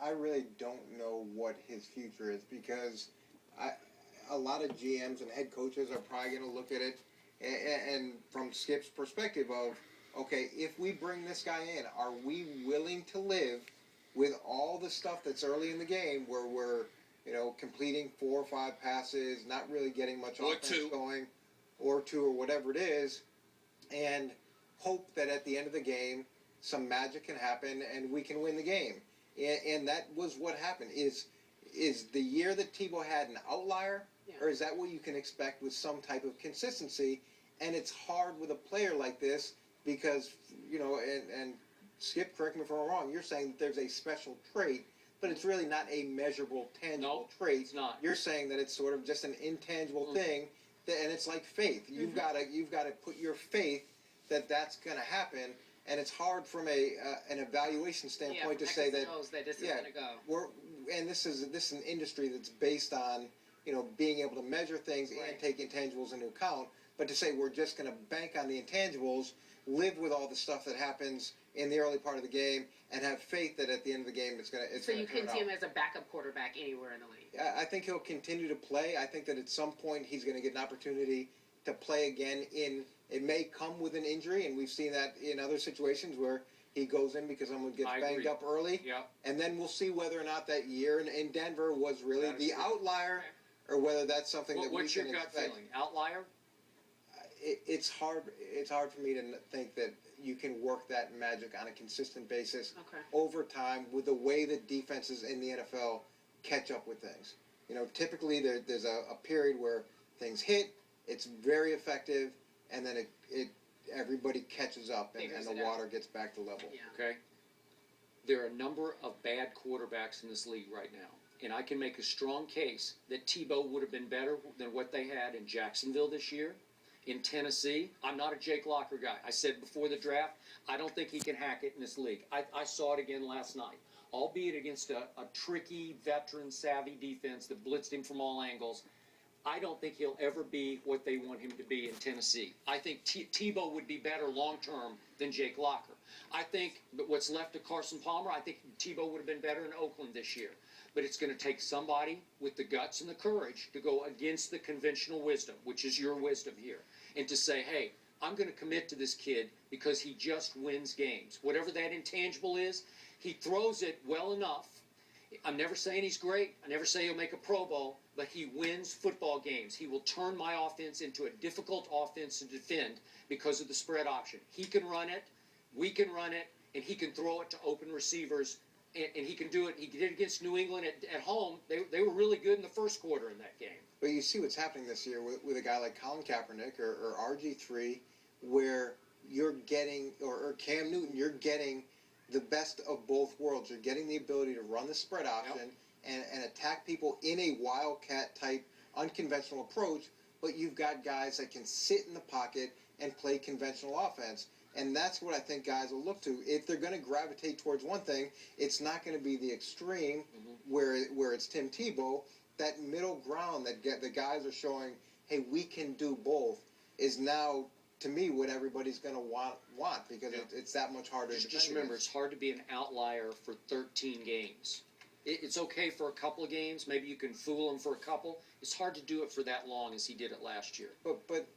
I really don't know what his future is because a lot of GMs and head coaches are probably going to look at it and from Skip's perspective of, okay, if we bring this guy in, are we willing to live with all the stuff that's early in the game where we're, completing 4 or 5 passes, not really getting much offense going, or 2 or whatever it is, and hope that at the end of the game some magic can happen and we can win the game. And that was what happened. Is the year that Tebow had an outlier, or is that what you can expect with some type of consistency? And it's hard with a player like this because, and Skip, correct me if I'm wrong, you're saying that there's a special trait, but it's really not a measurable, tangible trait. It's not. You're saying that it's sort of just an intangible thing, and it's like faith. You've got to put your faith that that's going to happen. And it's hard from an evaluation standpoint to say that this is going to go. And this is an industry that's based on being able to measure things and take intangibles into account. But to say we're just going to bank on the intangibles, live with all the stuff that happens in the early part of the game, and have faith that at the end of the game it's going to. So you can see him as a backup quarterback anywhere in the league. I think he'll continue to play. I think that at some point he's going to get an opportunity to play again it may come with an injury, and we've seen that in other situations where he goes in because someone gets banged up early. Yeah. And then we'll see whether or not that year in Denver was really the outlier, or whether that's something that we can expect. What's your gut feeling? Outlier? It's hard for me to think that you can work that magic on a consistent basis over time with the way that defenses in the NFL catch up with things. Typically there's a period where things hit, it's very effective, and then everybody catches up and the water gets back to level. Yeah. Okay. There are a number of bad quarterbacks in this league right now. And I can make a strong case that Tebow would have been better than what they had in Jacksonville this year, in Tennessee. I'm not a Jake Locker guy. I said before the draft, I don't think he can hack it in this league. I saw it again last night, albeit against a tricky, veteran-savvy defense that blitzed him from all angles. I don't think he'll ever be what they want him to be in Tennessee. I think Tebow would be better long-term than Jake Locker. I think what's left of Carson Palmer, I think Tebow would have been better in Oakland this year. But it's going to take somebody with the guts and the courage to go against the conventional wisdom, which is your wisdom here, and to say, hey, I'm going to commit to this kid because he just wins games. Whatever that intangible is, he throws it well enough. I'm never saying he's great. I never say he'll make a Pro Bowl, but he wins football games. He will turn my offense into a difficult offense to defend because of the spread option. He can run it, we can run it, and he can throw it to open receivers, and he can do it. He did it against New England at home. They were really good in the first quarter in that game. But you see what's happening this year with a guy like Colin Kaepernick or RG3, where you're getting, or Cam Newton, you're getting the best of both worlds. You're getting the ability to run the spread option and attack people in a wildcat type unconventional approach, but you've got guys that can sit in the pocket and play conventional offense. And that's what I think guys will look to. If they're going to gravitate towards one thing, it's not going to be the extreme where it's Tim Tebow. That middle ground that the guys are showing, hey, we can do both, is now, to me, what everybody's going to want because it's that much harder to Just remember, it's hard to be an outlier for 13 games. It's okay for a couple of games. Maybe you can fool him for a couple. It's hard to do it for that long as he did it last year. But